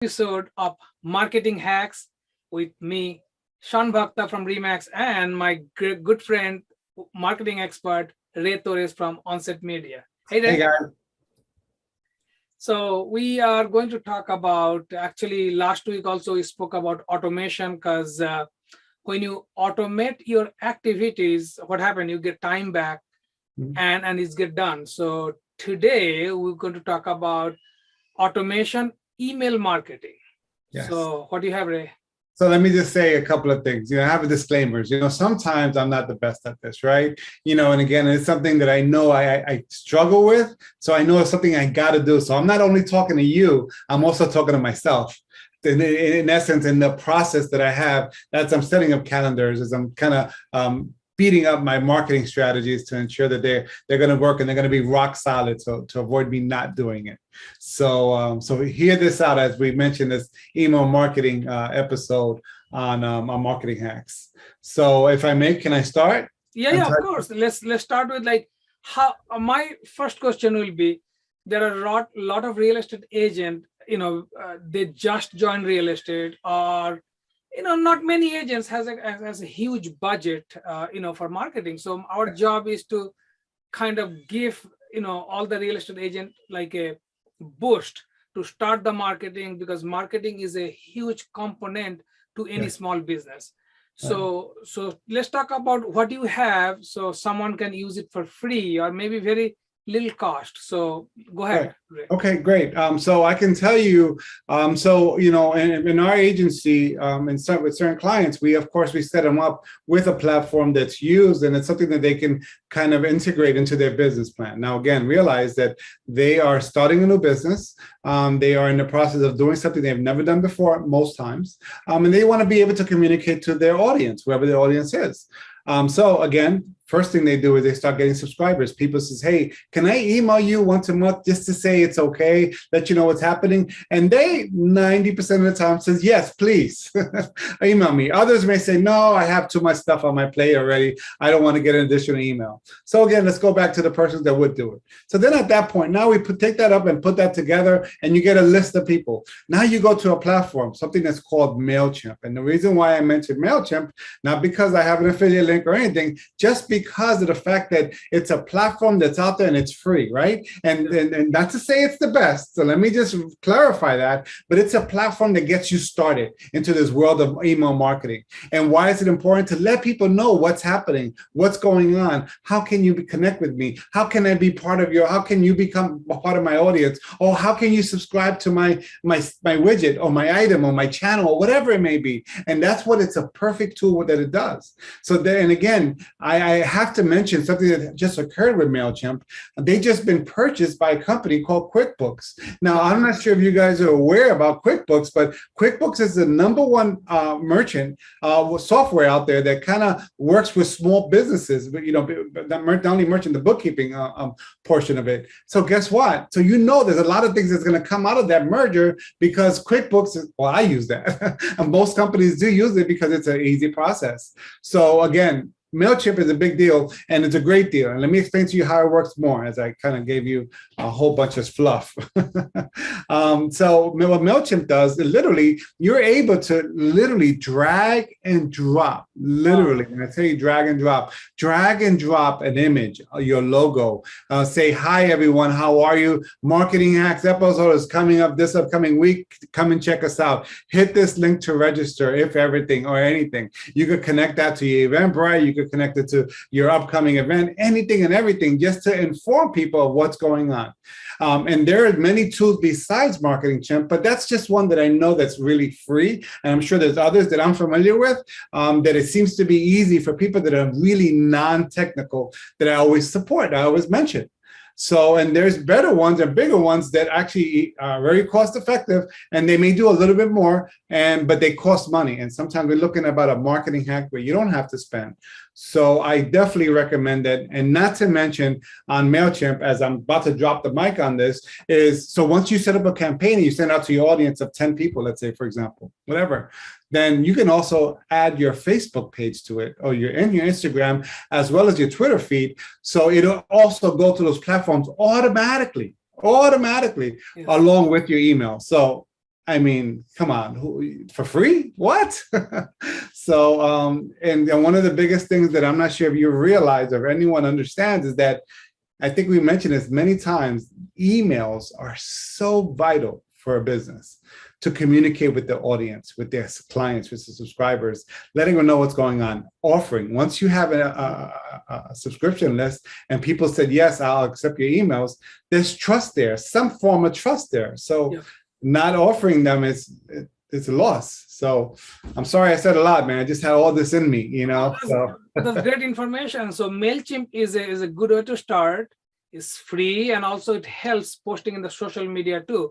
episode of Marketing Hacks with me, Sean Bhakta from Remax, and my good friend, marketing expert, Ray Torres from Onset Media. Hey, Hey Ray. guys. So, we are going to talk about actually, last week also we spoke about automation because when you automate your activities, what happened? You get time back Mhm. and it's get done. So, today we're going to talk about automation email marketing. Yes. So what do you have, Ray? So let me just say a couple of things. I have a disclaimers. Sometimes I'm not the best at this, right? And again, it's something that I know I struggle with. So I know it's something I got to do. So I'm not only talking to you, I'm also talking to myself. In essence, in the process that I have, as I'm setting up calendars, as I'm kind of beating up my marketing strategies to ensure that they're going to work and they're going to be rock solid to avoid me not doing it. So hear this out as we mentioned this email marketing episode on marketing hacks. So if I may, can I start? Yeah, of course. Let's start with like how my first question will be there are a lot of real estate agent, they just join real estate or not many agents has a huge budget for marketing. So our job is to kind of give all the real estate agent like a boost to start the marketing because marketing is a huge component to any Yeah. small business. Right. So let's talk about what you have so someone can use it for free or maybe very little cost. So go Right. ahead, Ray. Okay, great. So I can tell you, in our agency, with certain clients, of course we set them up with a platform that's used, and it's something that they can kind of integrate into their business plan. Now, again, realize that they are starting a new business. They are in the process of doing something they've never done before, most times, and they want to be able to communicate to their audience, whoever their audience is. So again, first thing they do is they start getting subscribers. People says, hey, can I email you once a month just to say it's okay, let you know what's happening? And they 90% of the time says, yes, please email me. Others may say, no, I have too much stuff on my plate already. I don't want to get an additional email. So again, let's go back to the persons that would do it. So then at that point, now we take that up and put that together and you get a list of people. Now you go to a platform, something that's called MailChimp. And the reason why I mentioned MailChimp, not because I have an affiliate link or anything, just because of the fact that it's a platform that's out there and it's free, right? And not to say it's the best. So let me just clarify that, but it's a platform that gets you started into this world of email marketing. And why is it important to let people know what's happening, what's going on? How can you connect with me? How can I be part of how can you become a part of my audience? Or how can you subscribe to my widget or my item or my channel or whatever it may be? And that's what it's a perfect tool that it does. So then, and again, I have to mention something that just occurred with MailChimp. They just been purchased by a company called QuickBooks. Now, I'm not sure if you guys are aware about QuickBooks, but QuickBooks is the number one merchant software out there that kind of works with small businesses, but not only merchant, the bookkeeping portion of it. So guess what? So there's a lot of things that's going to come out of that merger because QuickBooks I use that. And most companies do use it because it's an easy process. So again, MailChimp is a big deal and it's a great deal. And let me explain to you how it works more as I kind of gave you a whole bunch of fluff. So what MailChimp does, literally, you're able to literally drag and drop, literally, when I tell you drag and drop an image, your logo, say, hi, everyone, how are you? Marketing Hacks episode is coming up this upcoming week. Come and check us out. Hit this link to register, if everything or anything. You could connect that to your Eventbrite. You could connect it to your upcoming event, anything and everything, just to inform people of what's going on. And there are many tools besides MarketingChimp, but that's just one that I know that's really free. And I'm sure there's others that I'm familiar with, that it seems to be easy for people that are really non-technical that I always support, I always mention. So, and there's better ones and bigger ones that actually are very cost effective, and they may do a little bit more, but they cost money. And sometimes we're looking about a marketing hack where you don't have to spend. So I definitely recommend that. And not to mention on MailChimp, as I'm about to drop the mic on this, is so once you set up a campaign and you send out to your audience of 10 people, let's say, for example, whatever, then you can also add your Facebook page to it, or your Instagram, as well as your Twitter feed. So it'll also go to those platforms automatically, Yes. along with your email. So I mean, come on, for free? What? So, and one of the biggest things that I'm not sure if you realize or anyone understands is that I think we mentioned this many times, emails are so vital for a business to communicate with the audience, with their clients, with the subscribers, letting them know what's going on, offering. Once you have a subscription list and people said, yes, I'll accept your emails, there's trust there, some form of trust there. So Yeah. not offering them it's a loss. So I'm sorry I said a lot, man. I just had all this in me, you know. That's great information. So MailChimp is a good way to start. It's free, and also it helps posting in the social media too.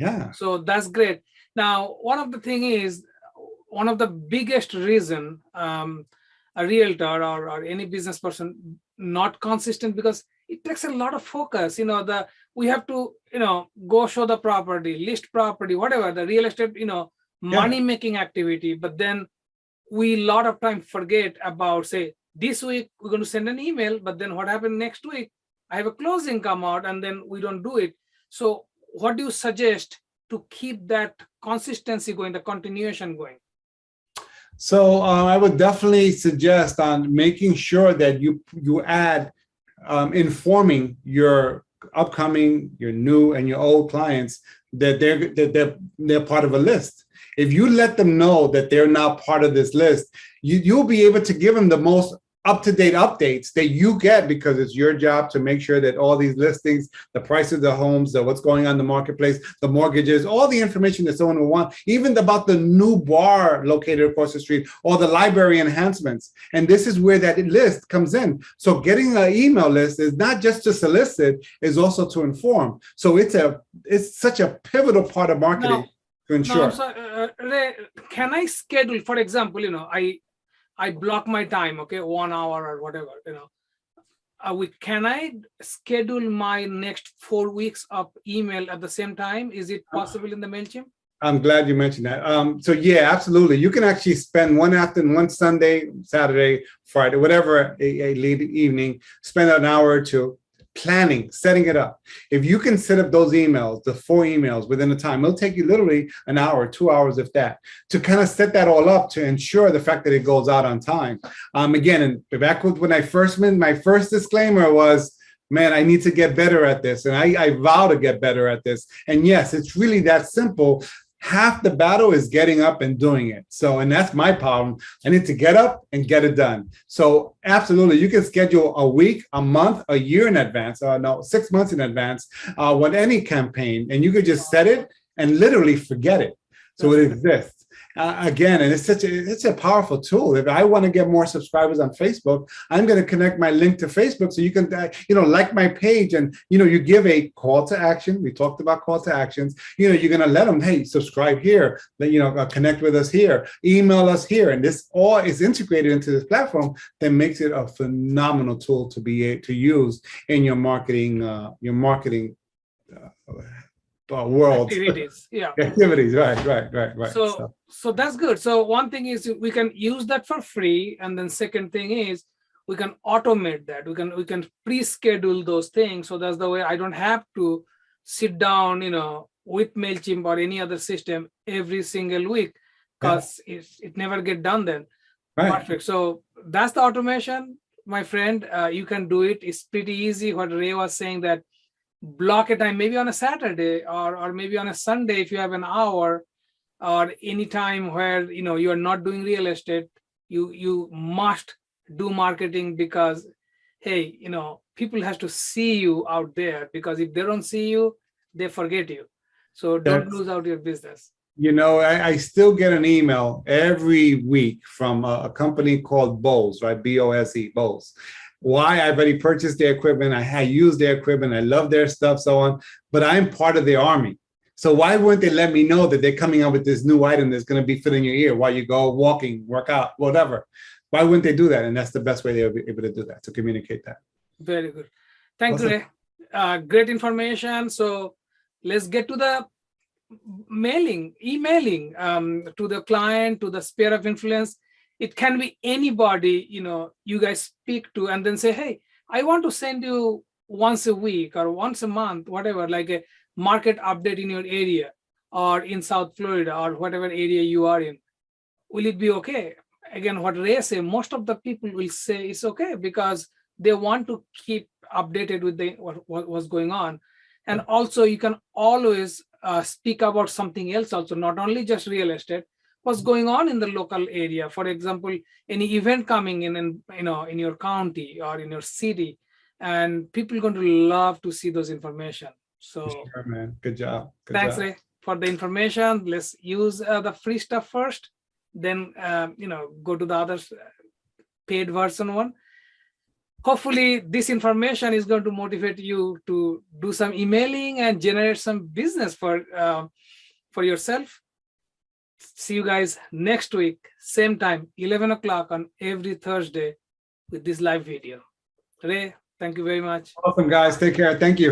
Yeah. So that's great. Now, one of the thing is, one of the biggest reason a realtor or any business person not consistent, because it takes a lot of focus. We have to go show the property, list property, whatever the real estate money making activity. But then we a lot of time forget about, say, this week we're going to send an email, but then what happened next week? I have a closing come out, and then we don't do it. So what do you suggest to keep that consistency going, the continuation going? So I would definitely suggest on making sure that you add informing your upcoming, your new, and your old clients that they're part of a list. If you let them know that they're now part of this list, you'll be able to give them the most up-to-date updates that you get, because it's your job to make sure that all these listings, the prices of the homes, what's going on in the marketplace, the mortgages, all the information that someone will want, even about the new bar located across the street or the library enhancements. And this is where that list comes in. So getting an email list is not just to solicit, is also to inform. So it's such a pivotal part of marketing to ensure. Ray, can I schedule, for example, I block my time, okay, 1 hour or whatever, can I schedule my next 4 weeks of email at the same time? Is it possible in the MailChimp? I'm glad you mentioned that. So yeah, absolutely. You can actually spend one Sunday, Saturday, Friday, whatever, a late evening, spend an hour or two planning, setting it up. If you can set up those emails, the 4 emails within a time, it'll take you literally an hour, 2 hours, if that, to kind of set that all up to ensure the fact that it goes out on time. Again, and back when I first met, my first disclaimer was, man, I need to get better at this. And I vow to get better at this. And yes, it's really that simple. Half the battle is getting up and doing it. So, and that's my problem. I need to get up and get it done. So absolutely, you can schedule a week, a month, a year in advance, 6 months in advance, with any campaign, and you could just set it and literally forget it. So it exists. Again, and it's a powerful tool. If I want to get more subscribers on Facebook, I'm going to connect my link to Facebook so you can, like my page, and you give a call to action. We talked about call to actions. You're going to let them, hey, subscribe here, connect with us here, email us here, and this all is integrated into this platform that makes it a phenomenal tool to be to use in your marketing. World activities, right. So that's good. So one thing is we can use that for free, and then second thing is we can automate that. We can pre-schedule those things. So that's the way I don't have to sit down with MailChimp or any other system every single week, because it never get done then. Perfect. So that's the automation, my friend. You can do it. It's pretty easy. What Ray was saying, that block a time, maybe on a Saturday or maybe on a Sunday, if you have an hour, or any time where you are not doing real estate, you must do marketing, because hey, people have to see you out there, because if they don't see you, they forget you. So don't lose out your business. I still get an email every week from a company called Bose, right? BOSE, Bose. Why? I've already purchased their equipment. I use their equipment. I love their stuff, so on. But I'm part of their army. So why wouldn't they let me know that they're coming out with this new item that's going to be fitting your ear while you go walking, work out, whatever? Why wouldn't they do that? And that's the best way they'll be able to do that, to communicate that. Very good. Thank you, Ray. Great information. So let's get to the emailing to the client, to the sphere of influence. It can be anybody, you guys speak to, and then say, hey, I want to send you once a week or once a month, whatever, like a market update in your area, or in South Florida or whatever area you are in, will it be okay? Again, what Ray say, most of the people will say it's okay because they want to keep updated with what's going on. And also you can always speak about something else also, not only just real estate, what's going on in the local area. For example, any event coming in in your county or in your city, and people are going to love to see those information. So sure, man. Good job. Good thanks, job. Ray, for the information. Let's use the free stuff first, then go to the other paid version one. Hopefully this information is going to motivate you to do some emailing and generate some business for yourself. See you guys next week, same time, 11 o'clock on every Thursday with this live video. Ray, thank you very much. Awesome, guys. Take care. Thank you.